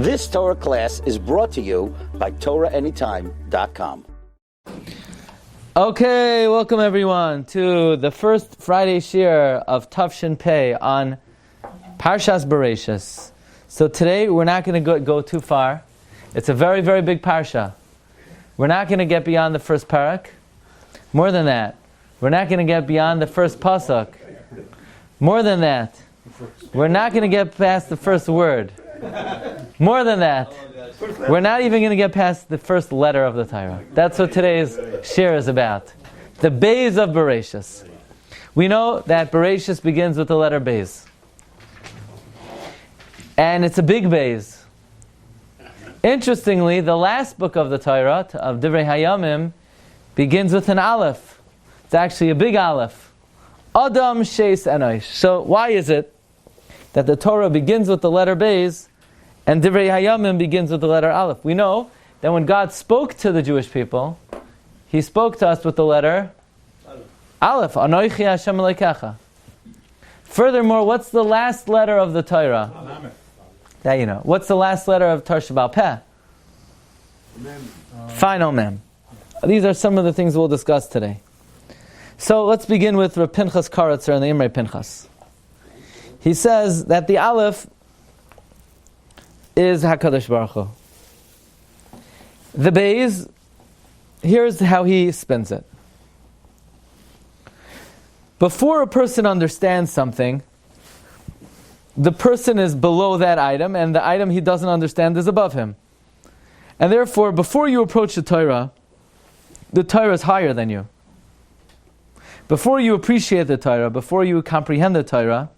This Torah class is brought to you by TorahAnytime.com. Okay, welcome everyone to the first Friday Shiur of Tafshin Pei on Parshas Bereishis. So today we're not going to go too far. It's a very, very big Parsha. We're not going to get beyond the first parak. More than that, we're not going to get beyond the first pasuk. More than that, we're not going to get past the first word. More than that, we're not even going to get past the first letter of the Torah. That's what today's Shiur is about. The Beis of Bereishis. We know that Bereishis begins with the letter Beis. And it's a big Beis. Interestingly, the last book of the Torah, of Divrei Hayamim, begins with an Aleph. It's actually a big Aleph. Adam Sheis Enosh. So why is it that the Torah begins with the letter Beis and Divrei Hayamim begins with the letter Aleph? We know that when God spoke to the Jewish people, He spoke to us with the letter Aleph. Anoichi Hashem Elokecha. Furthermore, what's the last letter of the Torah? That you know. What's the last letter of Torah Sheba'al Peh? Final Mem. These are some of the things we'll discuss today. So let's begin with Rav Pinchas Karatzer and the Imrei Pinchas. He says that the Aleph is HaKadosh Baruch Hu. The Beis, here's how he spins it. Before a person understands something, the person is below that item, and the item he doesn't understand is above him. And therefore, before you approach the Torah is higher than you. Before you appreciate the Torah, before you comprehend the Torah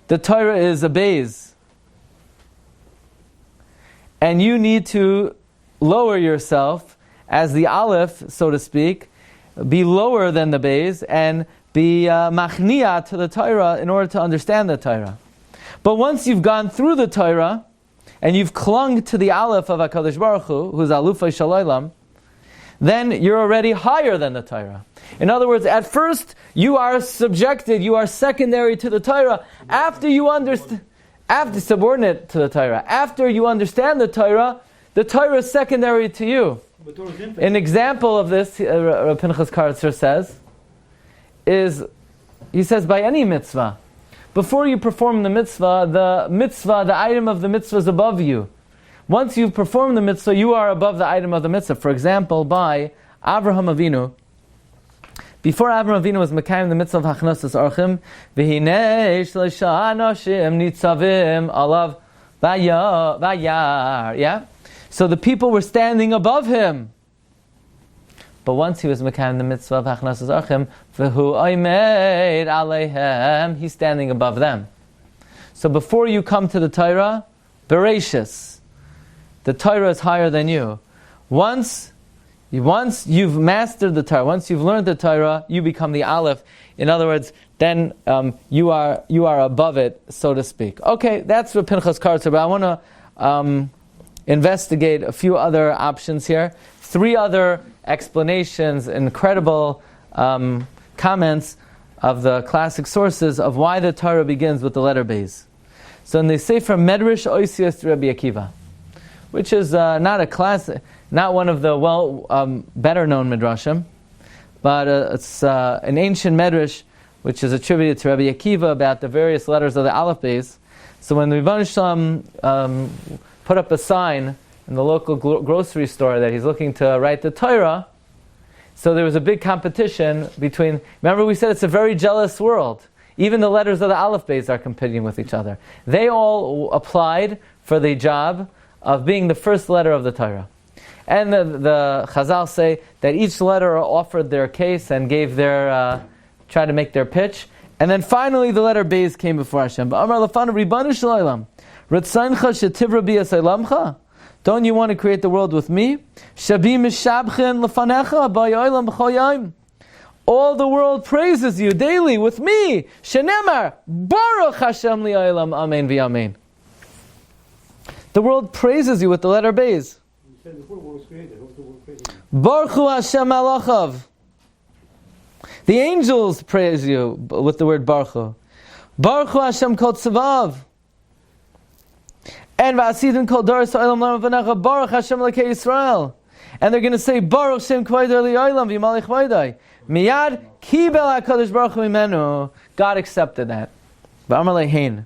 is a Beis. And you need to lower yourself as the Aleph, so to speak, be lower than the Beis, and be machniya to the Torah in order to understand the Torah. But once you've gone through the Torah, and you've clung to the Aleph of HaKadosh Baruch Hu, who's Alufay Shalaylam, then you're already higher than the Torah. In other words, at first you are subjected, you are secondary to the Torah. After you understand, after subordinate to the Torah, after you understand the Torah is secondary to you. An example of this, Rav Pinchas Karatzer says, is, he says, by any mitzvah, before you perform the mitzvah, the item of the mitzvah is above you. Once you've performed the mitzvah, you are above the item of the mitzvah. For example, by Avraham Avinu, before Avraham Avinu was mekayim the mitzvah of hachnosas orchim, v'hinei shleisha anoshim nitzavim alav vayar. Yeah? So the people were standing above him. But once he was mekayim the mitzvah of hachnosas orchim, v'hu oimed aleihem, he's standing above them. So before you come to the Torah, Bereishis, the Torah is higher than you. Once you've mastered the Torah, once you've learned the Torah, you become the Aleph. In other words, then you are above it, so to speak. Okay, that's what Pinchas Karatzer. But I want to investigate a few other options here. 3 other explanations, incredible comments of the classic sources of why the Torah begins with the letter Beis. So in the Sefer Medrash Oisius Rabbi Akiva, which is not a classic, not one of the better known midrashim, but it's an ancient medrash which is attributed to Rabbi Akiva about the various letters of the Aleph Beis. So when the Rebbeinu Shalom put up a sign in the local grocery store that he's looking to write the Torah, so there was a big competition between. Remember, we said it's a very jealous world. Even the letters of the Aleph Beis are competing with each other. They all applied for the job of being the first letter of the Torah. And the Chazal say that each letter offered their case and gave their, tried to make their pitch. And then finally the letter Beis came before Hashem. Don't you want to create the world with me? All the world praises you daily with me. Shenemar, Baruch Hashem li'olam, amen v'amen. The world praises you with the letter Beis. Baruch Hu Hashem Malachav. The angels praise you with the word Baruch Hu. Baruch Hu Hashem Kol Tzavav. And v'asidin kol doros ha'olam lama v'necha Baruch Hashem Elokei Yisrael. And they're going to say, Baruch Shem Kvodo Li'olam V'yimalech Kvodoi. Miyad Kibel HaKadosh Baruch Hu Mimenu. God accepted that. V'amar le'hein.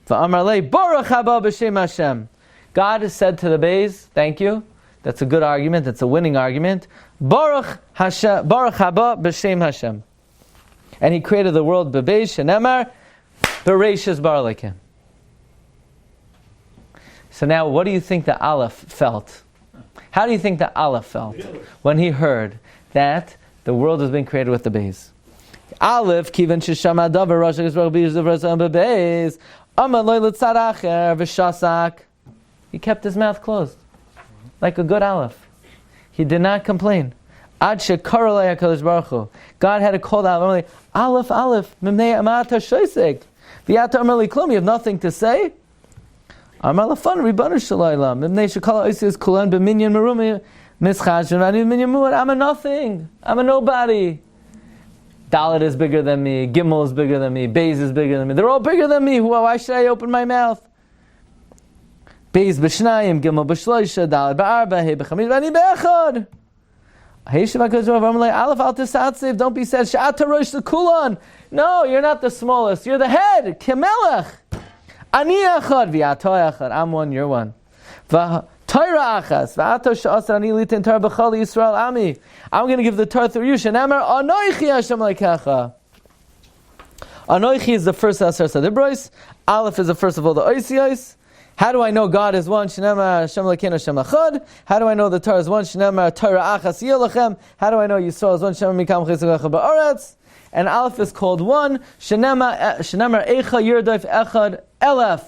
V'amar le Baruch haba b'shem Hashem. God has said to the Beis, thank you. That's a good argument. That's a winning argument. Baruch Hashem, Baruch haba b'shem Hashem. And He created the world b'beis shenemar Bereishis Baralekim. So now, what do you think the Aleph felt? How do you think the Aleph felt when he heard that the world has been created with the Beis? Aleph, kivan sheshama davar rosh Yisrael b'yizuvras b'beis, amar loy l'tzad acher v'shasak. He kept his mouth closed, like a good Aleph. He did not complain. Ad shekara lei HaKadosh Baruch Hu. God had to call out, Aleph, Aleph, mimnei amata shoysek. V'yata amar li klum, you have nothing to say? Amar lafan ribanu shalaylam. Mimnei shekala oisius kulan b'minyan merumi mischaj v'ani b'minyan muad. I'm a nothing. I'm a nobody. Dalet is bigger than me. Gimel is bigger than me. Beis is bigger than me. They're all bigger than me. Why should I open my mouth? Beis b'shnayim, Gimel b'shloisha, Dalet b'arba, Hey b'chamis, v'ani b'echad. Don't be sad. No, you're not the smallest. You're the head. Kemelech. Ani echad v'yato echad. I'm one. You're one. Torah achas. V'ato she'asar ani litin Torah b'chol Yisrael ami. I'm going to give the Torah through you. She'nemer anoichi Hashem lekecha. Anoichi is the first asar sadibros. Aleph is the first of all the oisiyos. How do I know God is one? Shnema Hashem Elokeinu Hashem Echad. How do I know the Torah is one? Shnema Torah Achas Yelachem. How do I know Yisrael is one? Shnema Mikam Chesed Ba'aretz. And Aleph is called one. Shnema Eicha Yirdof Echad Elef.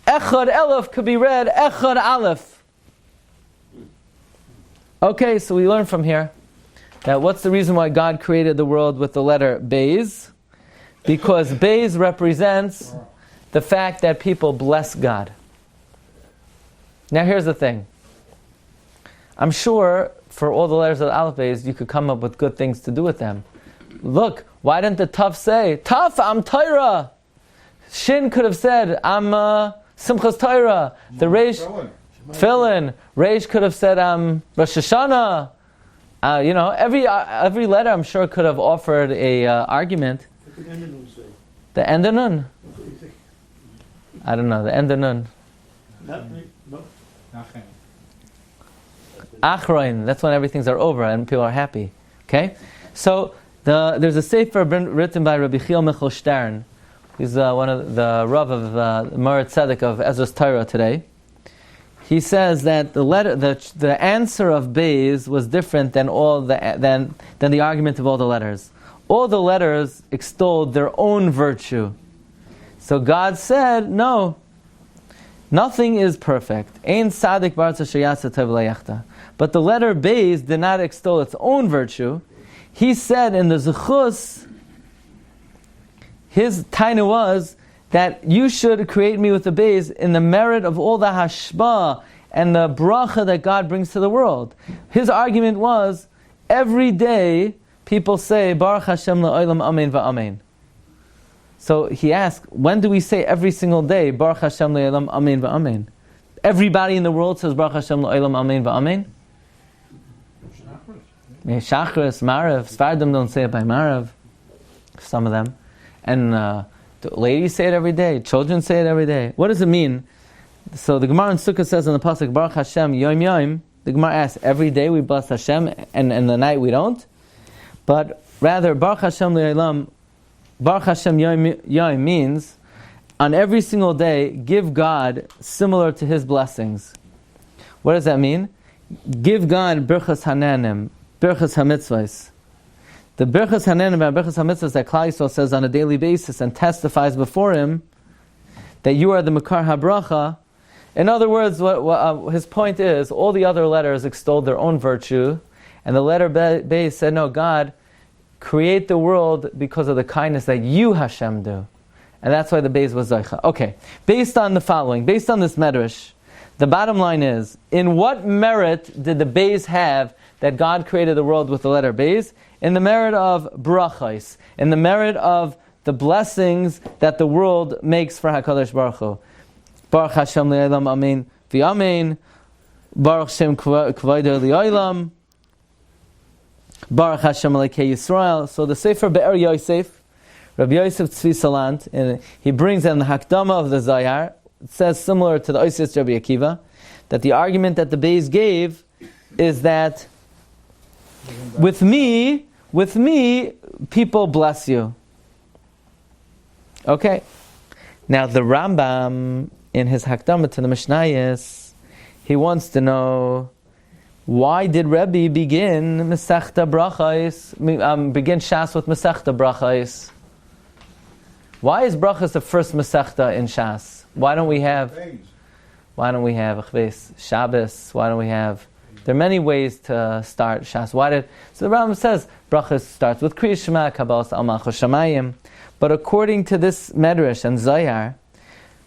Echad Elef could be read Echad Aleph. Okay, so we learn from here that what's the reason why God created the world with the letter Beis? Because Beis represents the fact that people bless God. Now here's the thing. I'm sure for all the letters of the Aleph Beis, you could come up with good things to do with them. Look, why didn't the Taf say, Taf, I'm Torah? Shin could have said, I'm Simchas Torah. The Reish, Tefillin. Reish could have said, I'm Rosh Hashanah. Every letter I'm sure could have offered a argument. The end of Nun. I don't know, the end of Nun. Achroin, that's when everything's are over and people are happy. Okay? So, there's a sefer written by Rabbi Chiel Michal Stern. He's one of the Rav of Mar Tzedek of Ezra's Torah today. He says that the answer of Beis was different than the argument of all the letters. All the letters extolled their own virtue. So God said, no, nothing is perfect. Ein sadik barza sheyasa tov layachta. But the letter Beis did not extol its own virtue. He said in the Zechus, his taina was that you should create me with the Beis in the merit of all the hashba and the bracha that God brings to the world. His argument was, every day people say, Baruch Hashem la'olam amen va'amen. So he asked, when do we say every single day, Baruch Hashem la'olam amen va'amen? Everybody in the world says Baruch Hashem la'olam amen va'amen? Shachris, Marav, Sfardim don't say it by Marav, some of them. And the ladies say it every day, children say it every day. What does it mean? So the Gemara in Sukkah says in the Pasuk, Baruch Hashem yom yom, the Gemara asks, every day we bless Hashem and the night we don't? But rather, Baruch Hashem la'olam, Baruch Hashem yom means, on every single day, give God similar to His blessings. What does that mean? Give God birchas hananim, birchas hamitzvos. The birchas hananim and birchas hamitzvos that Klal Yisrael says on a daily basis and testifies before Him that you are the makar habracha. In other words, what his point is, all the other letters extolled their own virtue, and the letter Beis said, no, God, create the world because of the kindness that you, Hashem, do. And that's why the Beis was Zoicha. Okay, based on the following, based on this medrash, the bottom line is, in what merit did the Beis have that God created the world with the letter Beis? In the merit of brachos, in the merit of the blessings that the world makes for HaKadosh Baruch Hu. Baruch Hashem le'olam amen v'amen. Baruch Shem Kvodo Li'olam. Baruch Hashem Alekei Yisrael. So the Sefer Be'er Yosef, Rabbi Yosef Tzvi Salant, and he brings in the Hakdama of the Zayar. It says similar to the Oisius Rabbi Akiva, that the argument that the Beis gave is that with me, people bless you. Okay. Now the Rambam, in his Hakdama to the Mishnayos, he wants to know, why did Rabbi begin Masechta Brachos, begin Shas with Masechta Brachos? Why is Brachos the first Masechta in Shas? Why don't we have Achves, Shabbos? Why don't we have? There are many ways to start Shas. So the Rambam says Brachos starts with Kriya Shema, Kabbalas Al Malchus Shamayim. But according to this Medrash and Zayar,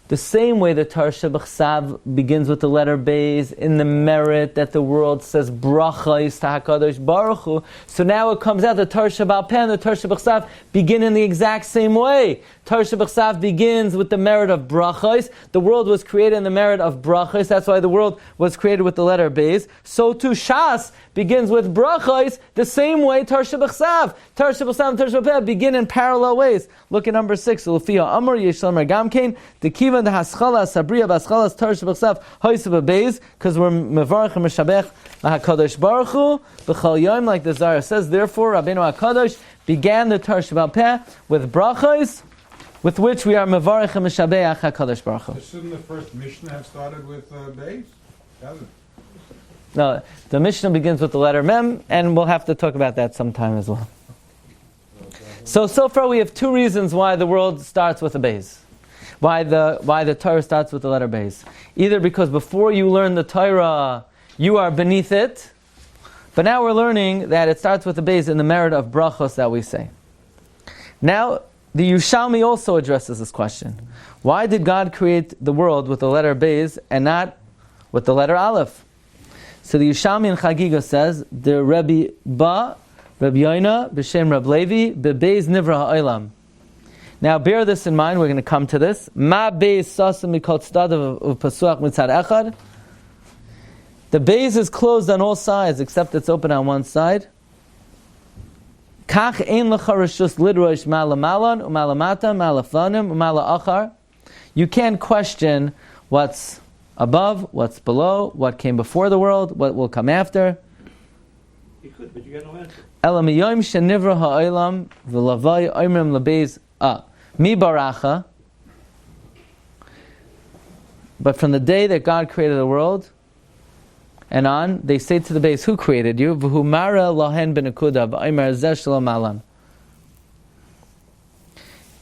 the same way the Torah Shebachsav begins with the letter Beis in the merit that the world says Brachos to HaKadosh Baruch Hu. So now it comes out the Torah Shebal Peh and the Torah Shebachsav begin in the exact same way. Torah Shebachsav begins with the merit of Brachos. The world was created in the merit of Brachos. That's why the world was created with the letter Beis. So too Shas begins with Brachos the same way Torah Shebachsav. Torah Shebachsav and Torah Shebal Peh begin in parallel ways. Look at number 6. Ulfia Amor Yeshlamar Gamkein the Kiva the Haskala Sabriya Baskala Torah Shebachsav Hoysav Beis, because we're Mevarach and Meshabech HaKadosh Baruch Hu B'chal Yom, like the Zayar says. Therefore Rabbeinu HaKadosh began the Torah Shebal Peh with Brachos, with which we are Mevarach and Meshabech HaKadosh Baruch Hu. Shouldn't the first Mishnah have started with Beis? Doesn't. No, the Mishnah begins with the letter Mem, and we'll have to talk about that sometime as well. So far we have two reasons why the world starts with a Beis. Why the Torah starts with the letter Beis. Either because before you learn the Torah, you are beneath it, but now we're learning that it starts with the Beis in the merit of brachos that we say. Now, the Yerushalmi also addresses this question. Why did God create the world with the letter Beis and not with the letter Aleph? So the Yerushalmi in Chagiga says, the Rabbi Yoina, B'Shem Rab Levi, Bebeis Nivra Ha'olam. Now bear this in mind, we're going to come to this. Ma Beis Sasam Mikol Tzadav of Pasuach Mitzad Echad. The Beis is closed on all sides, except it's open on one side. Kach ein lecha reshus lidrosh ma'ala malon, u'ma'ala mata, ma'ala flanim, u'ma'ala achar. You can't question what's above, what's below, what came before the world, what will come after. You could, but you got no answer. Ela miyoim shenivra ha'olam v'lavai oimrim lebeis mi baracha. But from the day that God created the world and on, they say to the Beis, who created you? V'hu mara lahen b'nekuda v'omer zeh shalom alam.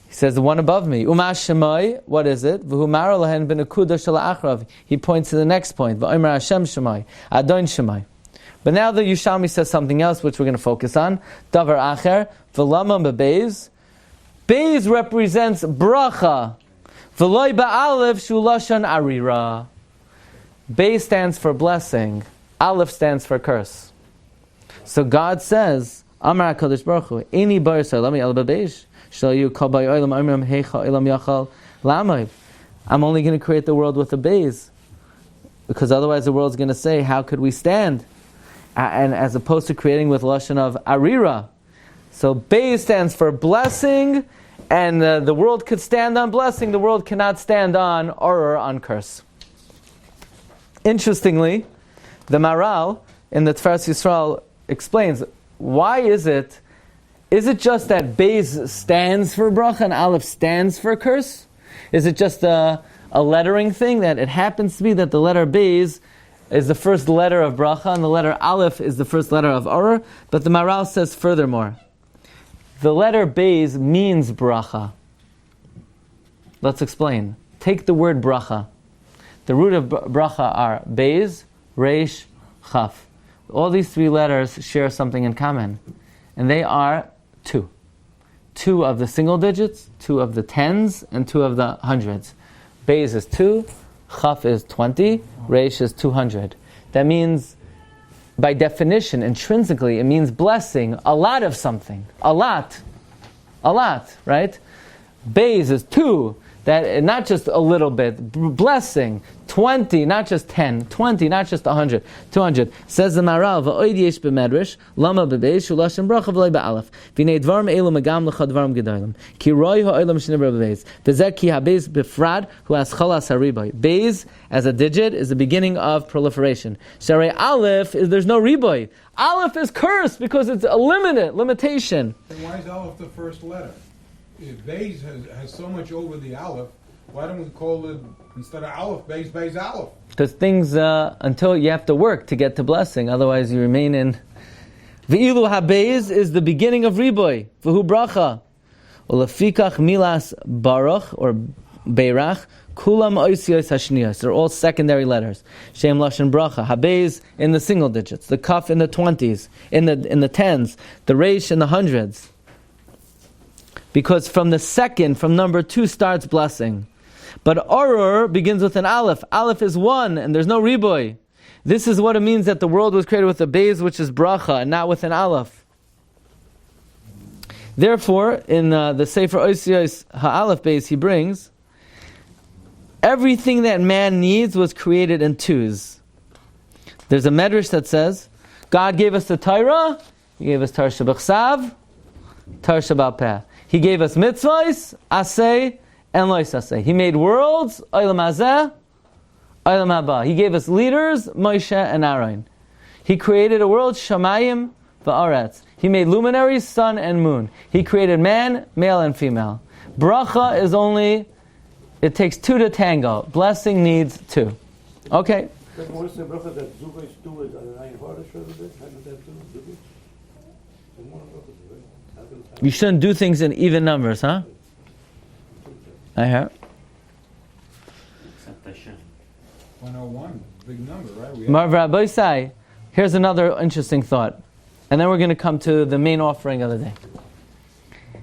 He says, the one above me. Uma Shemai, what is it? V'hu mara lahen b'nekuda shel achrav. He points to the next point. V'omer Hashem Shemai, Adon Shemai. But now the Yerushalmi says something else, which we're going to focus on. Davar acher, v'lama bebeis. Beis represents bracha. V'loi ba'alev shu lashon arira. Beis stands for blessing. Aleph stands for curse. So God says, Amar HaKadosh Baruch Hu, Eini bar salami el bebeis, shall you kol bay olam amram heicha elam yachal lamay. I'm only going to create the world with a Beis, because otherwise the world's going to say, how could we stand? And as opposed to creating with lashon of arira. So Beis stands for blessing, and the world could stand on blessing. The world cannot stand on or on curse. Interestingly, the Maral in the Tferes Yisrael explains, why is it just that Beis stands for bracha and Aleph stands for curse? Is it just a lettering thing, that it happens to be that the letter Beis is the first letter of bracha and the letter Aleph is the first letter of Orah? But the Maral says furthermore, the letter Beis means bracha. Let's explain. Take the word bracha. The root of bracha are Beis, Reish, Chaf. All these three letters share something in common. And they are two. Two of the single digits, two of the tens, and two of the hundreds. Beis is 2, Chaf is 20, Reish is 200. That means, by definition, intrinsically, it means blessing, a lot of something. A lot, right? Beis is 2. That not just a little bit, blessing, 20, not just 10, 20, not just 100, 200. Says the Maral, v'oid yesh b'medrash, lama b'beis, shulashem bracha v'loi ba'alef. V'nei dvarim elu megam l'cha dvarim gedolim. Ki roi ha'olam shnibra b'beis. V'zeh ki ha'beis b'frad, hu has cholas ha'riboy. Beis, as a digit, is the beginning of proliferation. Sharei Aleph, there's no riboy. Aleph is cursed because it's a limitation. Then why is Aleph the first letter? If Beis has so much over the Aleph, why don't we call it, instead of Aleph, Beis Aleph? Because things, until you have to work to get to blessing, otherwise you remain in... V'ilu ha-Beis is the beginning of Riboy, v'hu bracha. Ulefikach milas baruch, or beirach, kulam oisiyos hashniyos. They're all secondary letters. Shem lashon bracha. Ha-Beis in the single digits, the kaf in the 20s, in the tens, the reish in the hundreds. Because from the second, from number 2 starts blessing. But Oror begins with an Aleph. Aleph is 1 and there's no Riboy. This is what it means that the world was created with a Beis, which is bracha, and not with an Aleph. Therefore, in the Sefer Oisiyos HaAleph Beis he brings, everything that man needs was created in 2s. There's a medrash that says, God gave us the Torah, He gave us Torah Shebechsav, Torah Shebal Peh. He gave us mitzvahs, aseh, and lois aseh. He made worlds, olam hazeh, olam haba. He gave us leaders, Moshe and Aaron. He created a world, shamayim va'aretz. He made luminaries, sun and moon. He created man, male and female. Bracha is only, it takes 2 to tango. Blessing needs 2. Okay. You shouldn't do things in even numbers, huh? I hear. 101, big number, right? Marv Rabbi say, here's another interesting thought. And then we're going to come to the main offering of the day.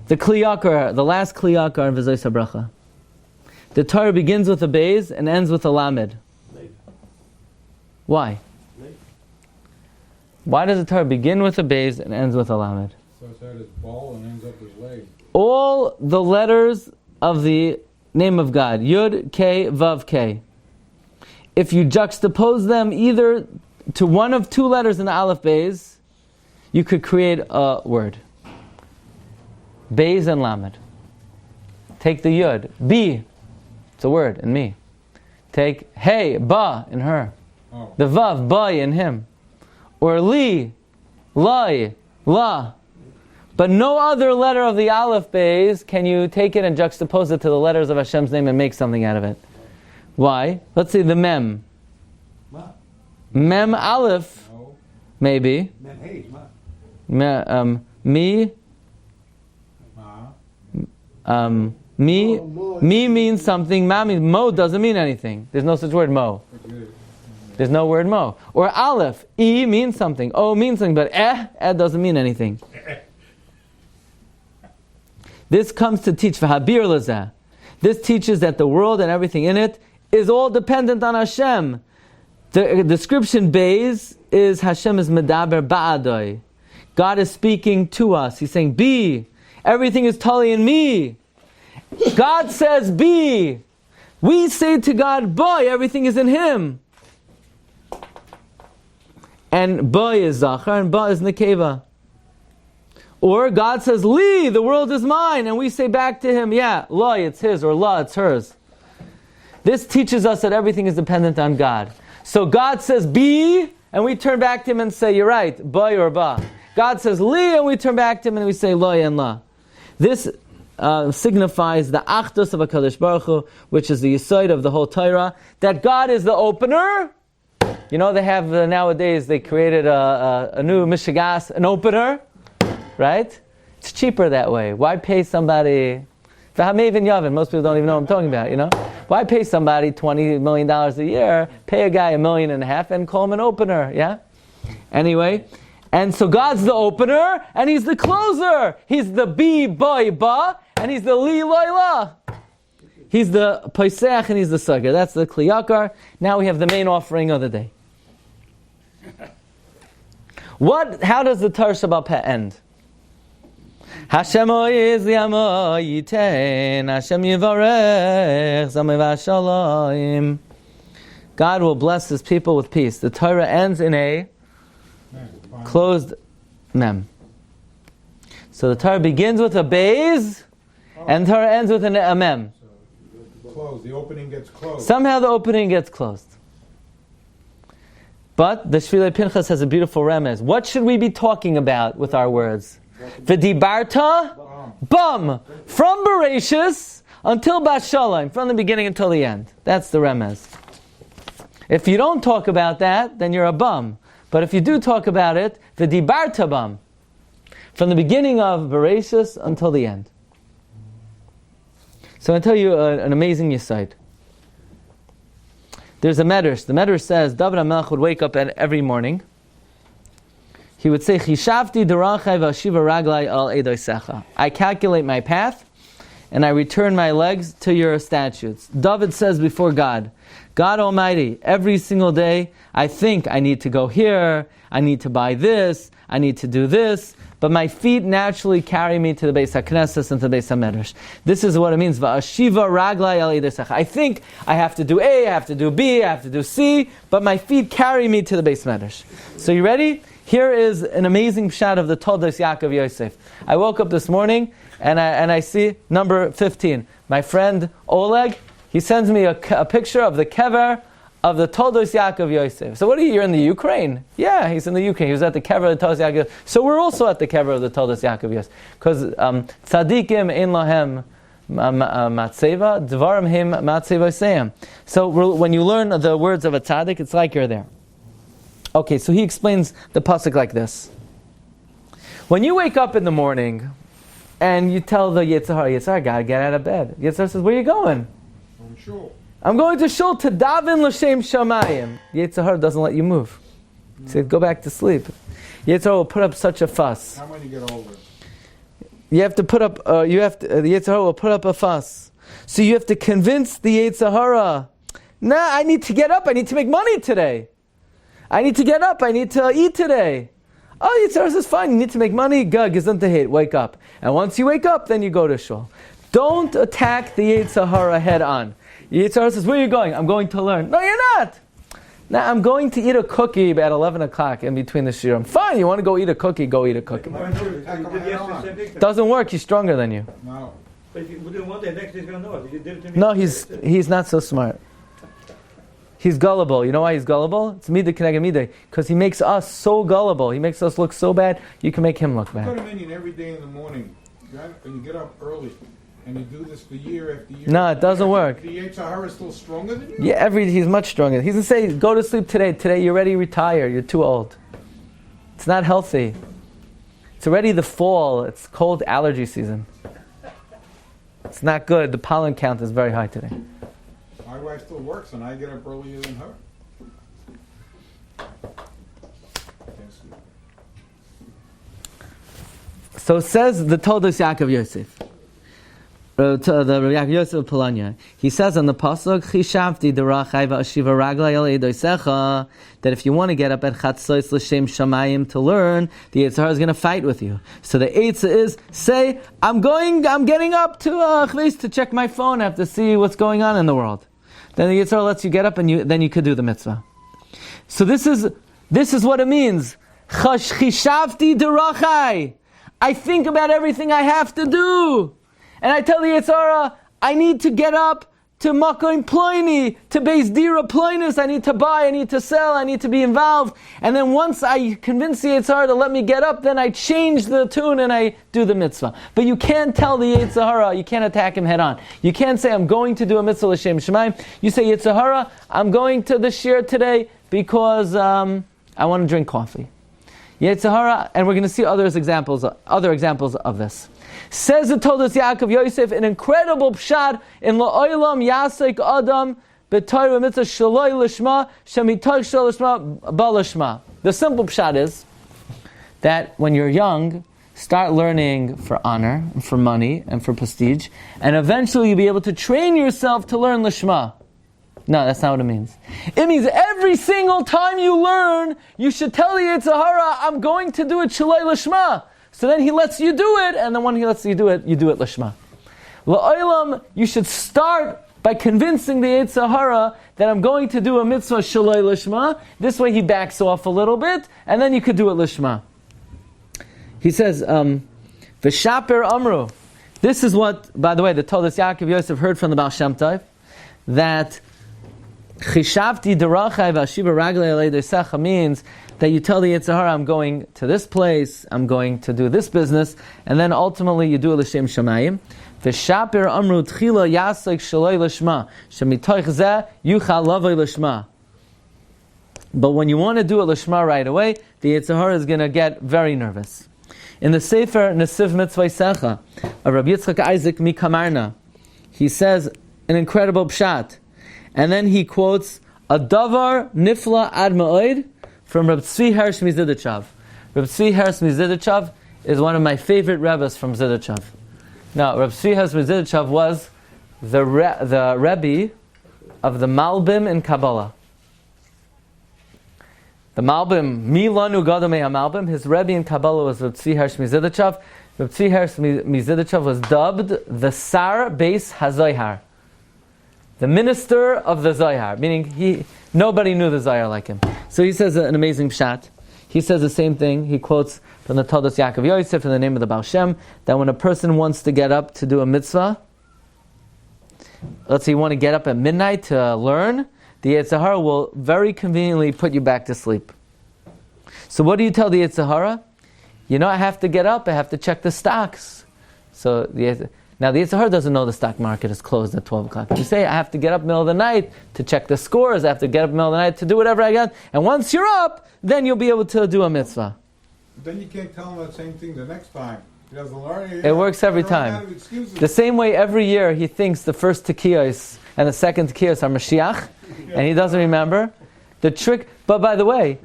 The Kliyakar, the last Kliyakar in V'zos HaBracha. The Torah begins with a Beis and ends with a Lamed. Why? Why does the Torah begin with a Beis and ends with a Lamed? So it starts as ball and ends up as leg. All the letters of the name of God, Yud, K, Vav, K. If you juxtapose them either to one of 2 letters in the Aleph Beis, you could create a word. Beis and Lamed. Take the Yud, B, it's a word in me. Take Hey, Ba in her. Oh. The Vav, Ba in him. Or Li, Lai, La. But no other letter of the Aleph Beis can you take it and juxtapose it to the letters of Hashem's name and make something out of it. Why? Let's say the Mem. Mem Aleph, No. maybe. Me. Me means something. Ma means Mo doesn't mean anything. There's no such word Mo. There's no word Mo. Or Aleph. E means something. O means something. But doesn't mean anything. This comes to teach v'habir lazeh. This teaches that the world and everything in it is all dependent on Hashem. The description Beis is Hashem is medaber ba'adoi. God is speaking to us. He's saying, be. Everything is totally in me. God says, be. We say to God, boy, everything is in Him. And boy is Zachar and ba is Nekeva. Or God says, Li, the world is mine. And we say back to Him, yeah, La, it's His, or La, it's hers. This teaches us that everything is dependent on God. So God says, be, and we turn back to Him and say, you're right, Ba or Ba. God says, Li, and we turn back to Him and we say, La and La. This signifies the Achdus of HaKadosh Baruch Hu, which is the Yesod of the whole Torah, that God is the opener. You know, they have, nowadays, they created a new Mishigas, an opener. Right? It's cheaper that way. Why pay somebody? Most people don't even know what I'm talking about, you know? Why pay somebody $20 million a year, pay a guy $1.5 million and call him an opener, yeah? Anyway, and so God's the opener and He's the closer. He's the bi, boy, ba, and He's the li, loy, la. He's the Pesach and He's the Sukkah. That's the Kliyakar. Now we have the main offering of the day. How does the Torah Shebal Peh end? Hashem oiz li'amo yitein, Hashem yivarech zamei v'ashalayim. God will bless His people with peace. The Torah ends in a closed mem. So the Torah begins with a Beis, and the Torah ends with a mem. Closed. The opening gets closed. Somehow the opening gets closed. But the Shvilei Pinchas has a beautiful remez. What should we be talking about with our words? V'dibarta bam, from Bereishis until Bas Shalom, from the beginning until the end. That's the remez. If you don't talk about that, then you're a bum. But if you do talk about it, v'dibarta bam, from the beginning of Bereishis until the end. So I'll tell you an amazing yesod. There's a medrash. The medrash says David HaMelech would wake up every morning. He would say, "Chishavti derachai v'ashiva raglai al edoisecha." I calculate my path, and I return my legs to your statutes. David says before God, God Almighty, every single day, I think I need to go here, I need to buy this, I need to do this, but my feet naturally carry me to the Beis HaKnesses and to the Beis HaMedrash. This is what it means. V'ashiva raglai al edoisecha. I think I have to do A, I have to do B, I have to do C, but my feet carry me to the Beis HaMedrash. So you ready? Here is an amazing shot of the Toldos Yaakov Yosef. I woke up this morning and I see number 15. My friend Oleg, he sends me a picture of the kever of the Toldos Yaakov Yosef. So what are you? You're in the Ukraine? Yeah, he's in the UK. He was at the kever of the Toldos Yaakov Yosef. So we're also at the kever of the Toldos Yaakov Yosef. Because tzadikim ein lahem matzeva, dvarim him matzeva seim. So when you learn the words of a tzaddik, it's like you're there. Okay, so he explains the pasuk like this. When you wake up in the morning and you tell the Yetzirah, I gotta get out of bed. Yetzirah says, where are you going? I'm sure. I'm going to shul to daven l'shem shamayim. Yetzirah doesn't let you move. He said, go back to sleep. Yetzirah will put up such a fuss. How when you get older? You have to put up, the Yetzirah will put up a fuss. So you have to convince the Yetzirah, I need to get up, I need to make money today. I need to get up, I need to eat today. Oh, Yitzhak says, fine, you need to make money, hate, wake up. And once you wake up, then you go to shul. Don't attack the Yitzhahara head on. Yitzhahara says, where are you going? I'm going to learn. No, you're not. Now, I'm going to eat a cookie at 11 o'clock in between the shiurim. Fine, you want to go eat a cookie, go eat a cookie. Doesn't work, he's stronger than you. No. But if you do one day, next day he's going to know it. You did it to me. No, he's not so smart. He's gullible. You know why he's gullible? It's midah keneged midah. Because he makes us so gullible. He makes us look so bad, you can make him look Put bad. him in every day in the morning. And you get up early. And you do this for year after year. No, it doesn't work. The Yetzirah is still stronger than you? Yeah, he's much stronger. He doesn't say, go to sleep today. Today you're already retired. You're too old. It's not healthy. It's already the fall. It's cold allergy season. It's not good. The pollen count is very high today. My wife still works and I get up earlier than her. So says the Toldos Yaakov Yosef. The Yaakov Yosef of Polanya. He says on the pasuk, Chishavti derachai v'ashiva raglai al edoisecha, that if you want to get up at Chatzos l'shem shamayim to learn, the Yetzirah is going to fight with you. So the Eitzah is, say, I'm getting up to check my phone. I have to see what's going on in the world. Then the Yetzirah lets you get up and then you could do the mitzvah. So this is what it means. Chishavti derachai. I think about everything I have to do. And I tell the Yetzirah, I need to get up to Makoim Ploini, to Beis Dira Ploinus, I need to buy, I need to sell, I need to be involved. And then once I convince the Yetzirah to let me get up, then I change the tune and I do the mitzvah. But you can't tell the Yetzirah, you can't attack him head on. You can't say, I'm going to do a mitzvah l'shem shemaim. You say, Yetzirah, I'm going to the shiur today because I want to drink coffee. Yetzirah, and we're going to see other examples of this. Says the Toldos Yaakov Yosef, an incredible pshat in La'olam Yasek Adam B'Torah Mitzvah Shaloi Lishma Shemitach Shaloi Lishma Balishma. The simple pshat is that when you're young, start learning for honor, and for money, and for prestige, and eventually you'll be able to train yourself to learn Lishma. No, that's not what it means. It means every single time you learn, you should tell the Yetzirah, I'm going to do it Shaloi Lishma. So then he lets you do it, and then when he lets you do it lishma. La'olam, you should start by convincing the Yetzer Hara that I'm going to do a mitzvah shaloi lishma. This way he backs off a little bit, and then you could do it lishma. He says, V'shaper amru. This is what, by the way, the Todas Yaakov Yosef heard from the Baal Shem Tov, that Chishavti derachai v'ashiva raglei alei desecha means that you tell the Yetzer Hara, I'm going to this place, I'm going to do this business, and then ultimately you do it l'shem shamayim. V'shaper amru tchila yasek shaloi l'shma shemitoich zeh yuchal lavoi l'shma. But when you want to do it l'shma right away, the Yetzer Hara is going to get very nervous. In the Sefer Nesiv Mitzvaysecha of Rabbi Yitzchak Isaac Mikamarna, he says an incredible pshat, and then he quotes a davar nifla ad ma'od from Rabbi Tzvi Hersh Miziditchav. Rabbi Tzvi Hersh Miziditchav is one of my favorite rebbes from Ziditchav. Now, Rabbi Tzvi Hersh Miziditchav was the Rebbe of the Malbim in Kabbalah. The Malbim, Milanu Gadamei HaMalbim, his Rebbe in Kabbalah was Rabbi Tzvi Hersh Miziditchav. Rabbi Tzvi Hersh Miziditchav was dubbed the Sar Beis HaZohar, the minister of the Zohar, meaning nobody knew the Zohar like him. So he says an amazing pshat. He says the same thing. He quotes from the Todas Yaakov Yosef in the name of the Baal Shem, that when a person wants to get up to do a mitzvah, let's say you want to get up at midnight to learn, the Yetzer Hara will very conveniently put you back to sleep. So what do you tell the Yetzer Hara? I have to get up, I have to check the stocks. Now the Yetzer Hara doesn't know the stock market is closed at 12 o'clock. You say, I have to get up middle of the night to check the scores, I have to get up middle of the night to do whatever I got, and once you're up, then you'll be able to do a mitzvah. Then you can't tell him that same thing the next time. He doesn't learn it. It works every time. The same way every year he thinks the first tekiyos and the second tekiyos are Mashiach, and he doesn't remember. The trick, but by the way,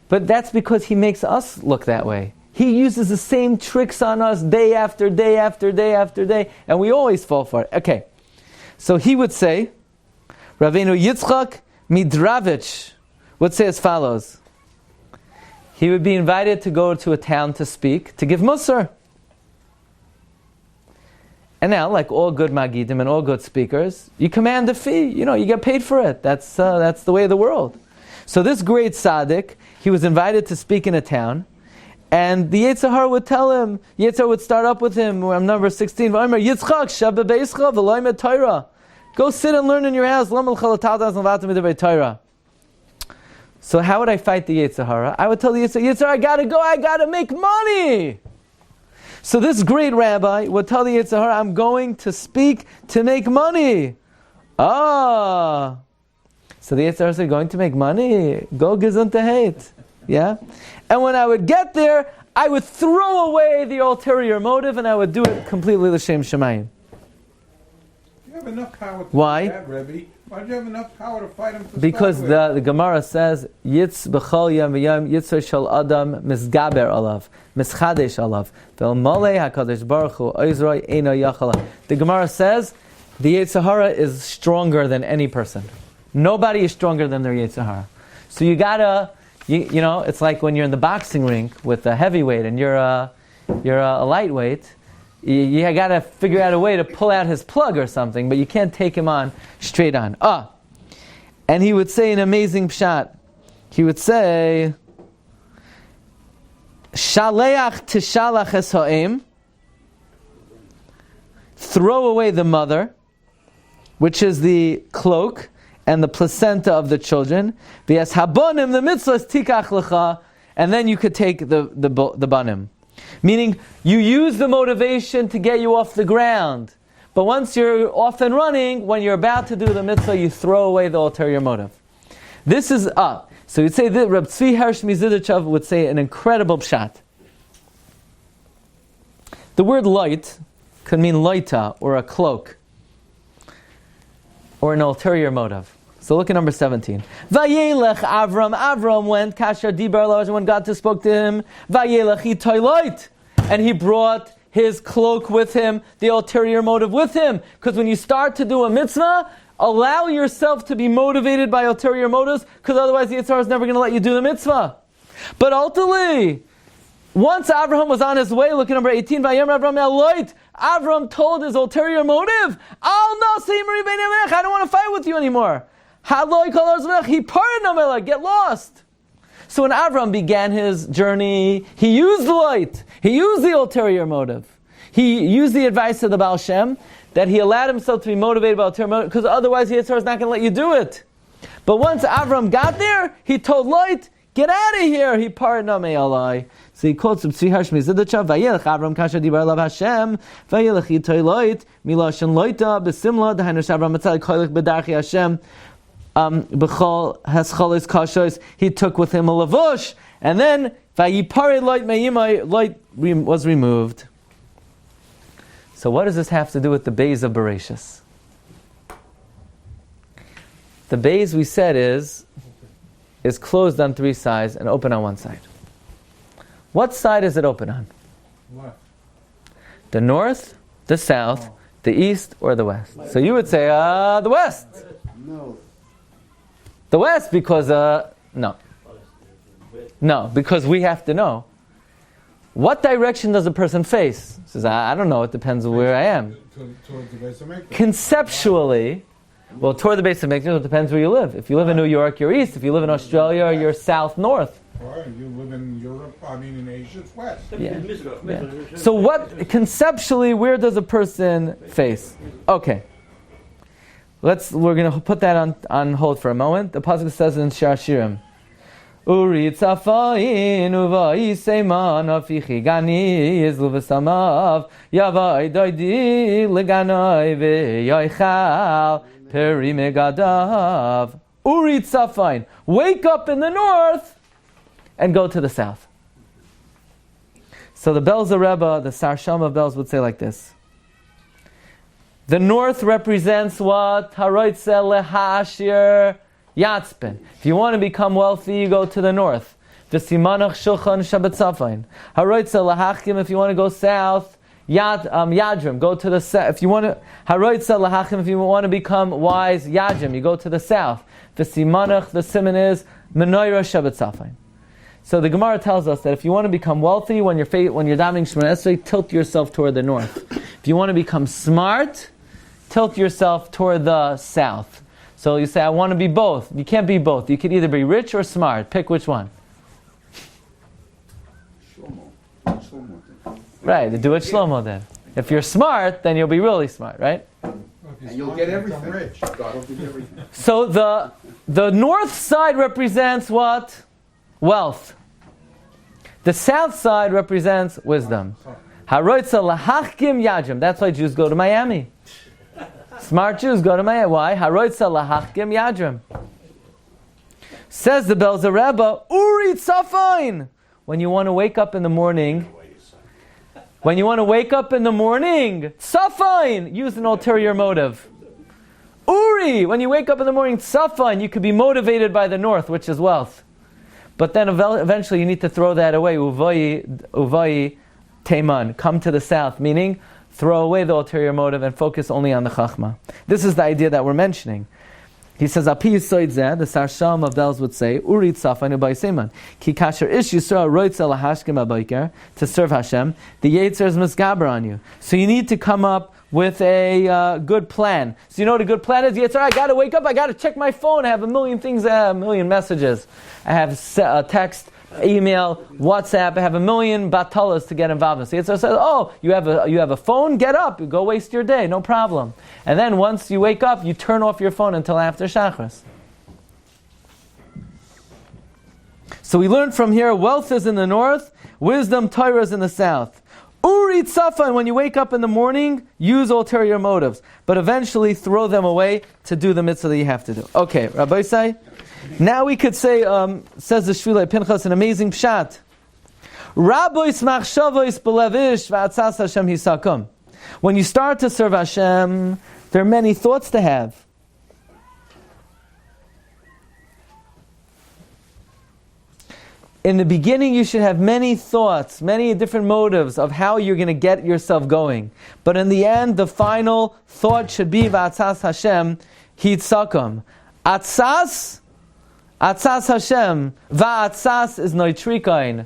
but that's because he makes us look that way. He uses the same tricks on us day after day after day after day, and we always fall for it. Okay, so he would say, Ravinu Yitzchak Midravich would say as follows. He would be invited to go to a town to speak, to give Musar. And now, like all good Magidim and all good speakers, you command a fee. You get paid for it. That's the way of the world. So this great tzaddik, he was invited to speak in a town, and the Yetzer Hara would tell him, Yetzer would start up with him, I'm number 16, Yitzchak, Shabbat Beischa, V'loimet Torah. Go sit and learn in your house. So how would I fight the Yetzer Hara? I would tell the Yetzer Hara, I gotta go, I gotta make money. So this great rabbi would tell the Yetzer Hara, I'm going to speak to make money. So the Yetzer Hara said, going to make money? Go gesund hate. Yeah? And when I would get there, I would throw away the ulterior motive and I would do it completely l'shem shamayim. You have enough power to Why? do that, Rebbe. Why do you have enough power to fight him? Because the Gemara says, Yitz b'chol yom v'yom yitzor shel adam misgaber alav, mischadesh alav, v'elmolei hakadosh baruch hu oizroi eino yachala. The Gemara says, the Yetzer Hara is stronger than any person. Nobody is stronger than their Yetzer Hara. So you gotta, it's like when you're in the boxing rink with a heavyweight and you're a lightweight. You got to figure out a way to pull out his plug or something, but you can't take him on straight on. And he would say an amazing pshat. He would say, Shaleach tishalach es ha'em, throw away the mother, which is the cloak and the placenta of the children. V'yas habonim, the mitzvahs tikach lecha, and then you could take the banim. Meaning, you use the motivation to get you off the ground. But once you're off and running, when you're about to do the mitzvah, you throw away the ulterior motive. This is up. So you'd say that Rabbi Tzvi Hersh Miziditchav would say an incredible pshat. The word light could mean loita, or a cloak, or an ulterior motive. So look at number 17. Vayelech Avram. Avram went, Kasher Dibar Elosh, when God spoke to him. Vayelech Itoilot. And he brought his cloak with him, the ulterior motive with him. Because when you start to do a mitzvah, allow yourself to be motivated by ulterior motives, because otherwise the Yetzer Hara is never going to let you do the mitzvah. But ultimately, once Avraham was on his way, look at number 18, Avraham told his ulterior motive, I don't want to fight with you anymore. He parted, get lost. So when Avraham began his journey, he used the light. He used the ulterior motive. He used the advice of the Baal Shem, that he allowed himself to be motivated by ulterior motive, because otherwise the Yitzhar is not going to let you do it. But once Avraham got there, he told light, get out of here. He parted namei alai. So he quotes from Tzvi Harshmi Zidacha, Vayelech Avram kasher dibar lav Hashem, Vayelech yitoy loit, miloshen loita, besimla, dahainu shavram matzal koilech bedarchi Hashem, b'chol hascholis kashois, he took with him a lavush, and then, Vayipare loit me'imai, loit was removed. So what does this have to do with the Beis of Bereishis? The Beis, we said, is closed on three sides and open on one side. What side is it open on? What? The north, the south, the east, or the west? So you would say, the west. No. The west because, no. No, because we have to know. What direction does a person face? He says, I don't know, it depends on where I am. Towards the Beis HaMikdash. Conceptually, well, toward the Beis HaMikdash, it depends where you live. If you live in New York, you're east. If you live in Australia, you're south-north. Or you live in Europe, in Asia, it's west. Yeah. So conceptually, where does a person face? Okay. We're going to put that on hold for a moment. The pasuk says in Shir Hashirim, Uri tzafayin uvai seiman afichi gani yizlu v'samav yavai doidi leganoi v'yoichal peri megadav. Uri tzafayin. Wake up in the north and go to the south. So the Belzer Rebbe, the Sarsham of Belz, would say like this. The north represents what? Haroitze lehashir yatzpen. If you want to become wealthy, you go to the north. V'simanach shulchan shabbat zafayin. Haroitze lahachkim, if you want to go south, yadrim, go to the south. If you want to, haroitze lahachkim, if you want to become wise, yadrim, you go to the south. V'simanach, the simon is menorah shabbat zafayin. So the Gemara tells us that if you want to become wealthy, when you're davening Shemona Esrei, tilt yourself toward the north. If you want to become smart, tilt yourself toward the south. So you say, I want to be both. You can't be both. You can either be rich or smart. Pick which one. Shlomo. Right, do it Shlomo then. If you're smart, then you'll be really smart, right? And you'll get everything. Rich. God will give you everything. So the north side represents what? Wealth. The south side represents wisdom. Haroitza lahachkim yajim. That's why Jews go to Miami. Smart Jews go to Miami. Why? Haroitza lahachkim yajim. Says the Belzer Rebbe, Uri tzafayin. When you want to wake up in the morning, tzafayin, use an ulterior motive. Uri, when you wake up in the morning, tzafayin, you could be motivated by the north, which is wealth. But then eventually you need to throw that away. Uvai Teiman, come to the south, meaning throw away the ulterior motive and focus only on the Chachma. This is the idea that we're mentioning. He says, Api Yisoidzeh, the Sarsham of Belz would say, Uri Tzafan Ubay Seiman. Ki kasher ish Yisrael roitza lahashkim abayker, to serve Hashem, the Yetzer is misgaber on you. So you need to come up with a good plan. So you know what a good plan is? Yetzer, I got to wake up, I got to check my phone, I have a million things, a million messages. I have text, email, WhatsApp, I have a million batalas to get involved in. So Yetzer says, oh, you have a phone? Get up, go waste your day, no problem. And then once you wake up, you turn off your phone until after Shachris. So we learned from here, wealth is in the north, wisdom, Torah is in the south. Uri tzafan, when you wake up in the morning, use ulterior motives, but eventually throw them away to do the mitzvah that you have to do. Okay, Rabbi say, now we could say, says the Shvilei Pinchas, an amazing pshat. Rabbois machshavois belevish v'atzas Hashem hisakum. When you start to serve Hashem, there are many thoughts to have. In the beginning, you should have many thoughts, many different motives of how you're going to get yourself going. But in the end, the final thought should be v'atzas Hashem hitzakum. Atzas Hashem. Va'atzas is noitrikain.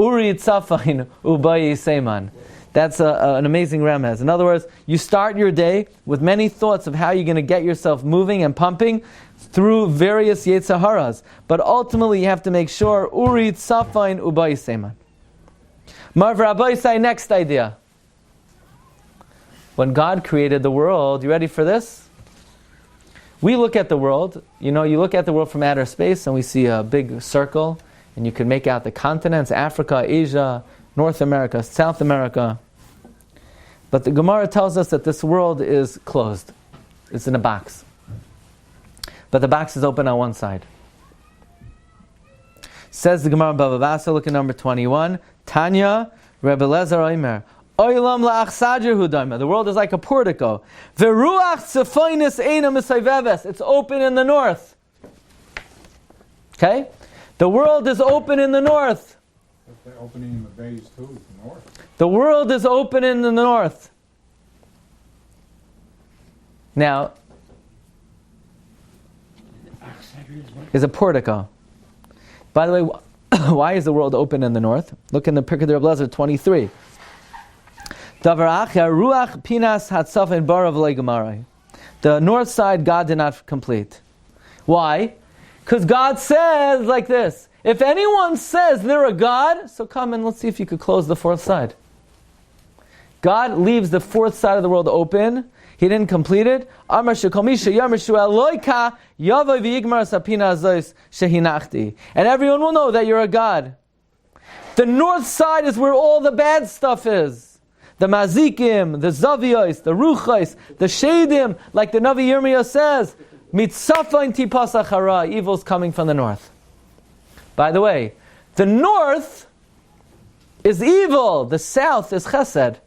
Uri tzafain ubayi seiman. That's an amazing remez. In other words, you start your day with many thoughts of how you're going to get yourself moving and pumping through various Yetzaharas. But ultimately you have to make sure Uri tzafain ubayi seiman. Marv Rabbi say next idea. When God created the world, you ready for this? We look at the world, you look at the world from outer space and we see a big circle and you can make out the continents, Africa, Asia, North America, South America. But the Gemara tells us that this world is closed. It's in a box. But the box is open on one side. Says the Gemara in Bava Basra, look at number 21. Tanya, Rebbe Lezer Oimer. Oilam la'achsajer hudaima. The world is like a portico. Veruach tzefoinis eina misayveves. It's open in the north. Okay? The world is open in the north. They're opening in the Beis too, the north. The world is open in the north. Now, is a portico. By the way, why is the world open in the north? Look in the Pirkei Rabbi Lezer 23. The north side God did not complete. Why? Because God says like this. If anyone says they're a God, so come and let's see if you could close the fourth side. God leaves the fourth side of the world open. He didn't complete it. And everyone will know that you're a God. The north side is where all the bad stuff is. The mazikim, the zaviyos, the ruchos, the shadim, like the Navi Yirmiyah says, mitzafain tipasach hara, evil's coming from the north. By the way, the north is evil, the south is chesed.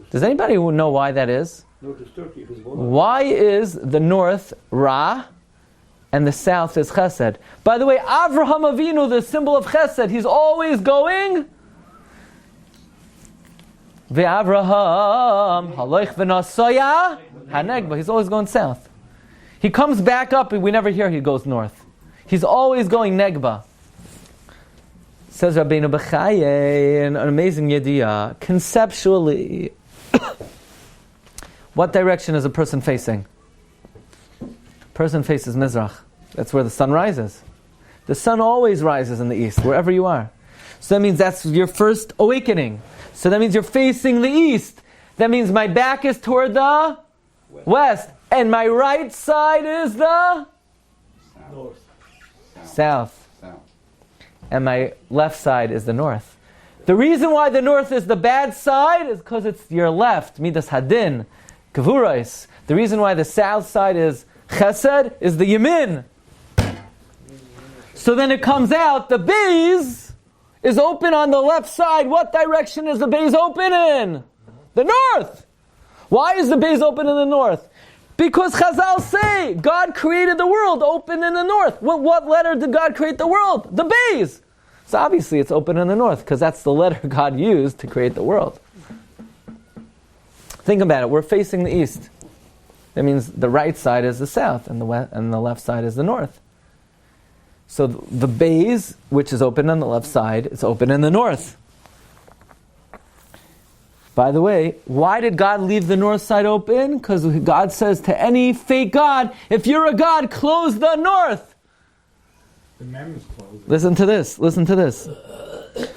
Does anybody know why that is? Why is the north ra and the south is chesed? By the way, Avraham Avinu, the symbol of chesed, he's always going Ve'Avraham haloich v'nasoya hanegba. He's always going south. He comes back up, and we never hear he goes north. He's always going negba. Says Rabbeinu Bechaye, an amazing yediyah. Conceptually, what direction is a person facing? Person faces Mizrach. That's where the sun rises. The sun always rises in the east, wherever you are. So that means that's your first awakening. So that means you're facing the east. That means my back is toward the west. And my right side is the North. south. And my left side is the north. The reason why the north is the bad side is because it's your left. Midas hadin, kavurais. The reason why the south side is chesed is the yamin. So then it comes out, the Beis is open on the left side. What direction is the Beis open in? The north. Why is the Beis open in the north? Because Chazal say God created the world open in the north. What letter did God create the world? The Beis. So obviously it's open in the north because that's the letter God used to create the world. Think about it. We're facing the east. That means the right side is the south and the left side is the north. So the Beis, which is open on the left side, is open in the north. By the way, why did God leave the north side open? Because God says to any fake God, if you're a God, close the north. The mem is closed. Listen to this.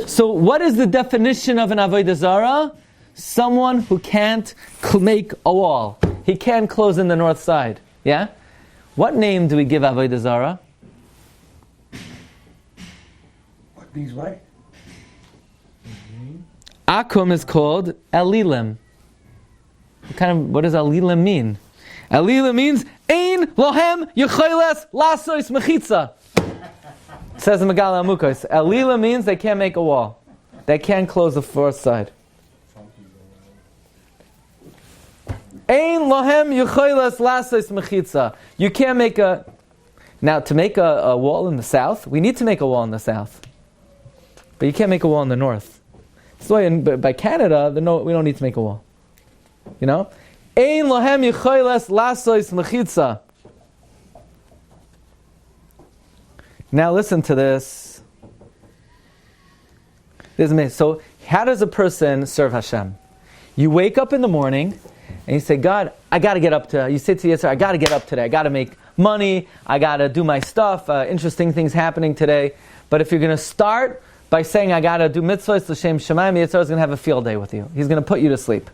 So what is the definition of an Avodah Zarah? Someone who can't make a wall. He can't close in the north side. Yeah? What name do we give Avodah Zarah? These way? Akum is called Elilim. What does Elilim mean? Elilim means Ein Lohem Yecholes Lasois Mechitza. It says in Megaleh Amukos. Elilim means they can't make a wall. They can't close the fourth side. Ein Lohem Yecholes Lasois Mechitza. You can't make a... Now, to make a wall in the south, we need to make a wall in the south. But you can't make a wall in the north. So by Canada, we don't need to make a wall. You know? Ein lohem yicholes lasois mechitza. Now listen to this. This is amazing. So, how does a person serve Hashem? You wake up in the morning and you say, God, I got to get up to. You say to yourself, I got to get up today. I got to make money. I got to do my stuff. Interesting things happening today. But if you're going to start by saying, I got to do mitzvahs, l'shem shamayim, the Yitzhak is going to have a field day with you. He's going to put you to sleep.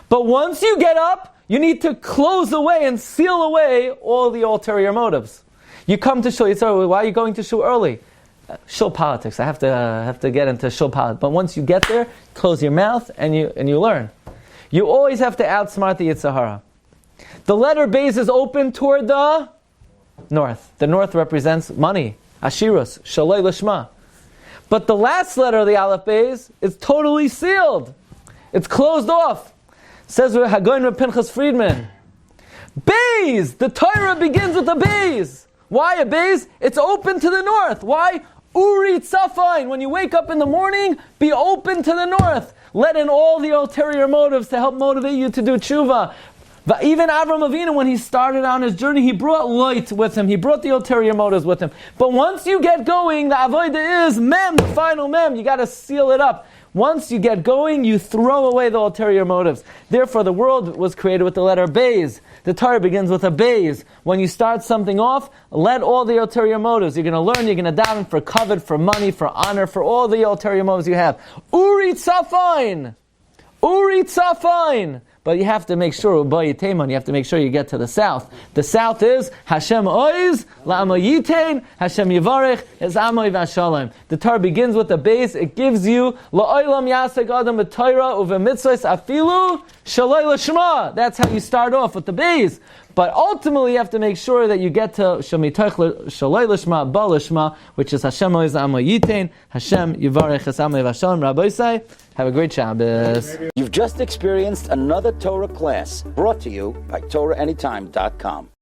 But once you get up, you need to close away and seal away all the ulterior motives. You come to shul, Yitzhak, why are you going to shul early? Shul politics. I have to get into shul politics. But once you get there, close your mouth and you learn. You always have to outsmart the Yetzer Hara. The letter Beis is open toward the north. The north represents money, ashirus, shalei lishma. But the last letter of the Aleph Beis is totally sealed. It's closed off. Says Hagoyin Reb Pinchas Friedman, Beis, the Torah begins with a Beis. Why a Beis? It's open to the north. Why? Uri Tzafain. When you wake up in the morning, be open to the north. Let in all the ulterior motives to help motivate you to do tshuva. But even Avram Avinu, when he started on his journey, he brought light with him. He brought the ulterior motives with him. But once you get going, the avodah is mem, the final mem. You got to seal it up. Once you get going, you throw away the ulterior motives. Therefore, the world was created with the letter Beis. The Torah begins with a Beis. When you start something off, let all the ulterior motives. You're going to learn, you're going to daven for kavod, for money, for honor, for all the ulterior motives you have. Uri Tzafain! Uri Tzafain! But you have to make sure, you have to make sure you get to the south. The south is Hashem Oiz, La'amo Yitain, Hashem Yivarech, Es Amoy Vashalom. The Torah begins with the Beis. It gives you La'olam Yasek Adam B'Torah Uve Mitzvahs Afilu Shaloi L'Shma. That's how you start off with the Beis. But ultimately, you have to make sure that you get to Shemitach Shaloi L'Shma, Ba L'Shma, which is Hashem Oiz, La'amo Yitain, Hashem Yivarech, Es Amoy Vashalom. Rabbi say, have a great Shabbos. You've just experienced another Torah class brought to you by TorahAnytime.com.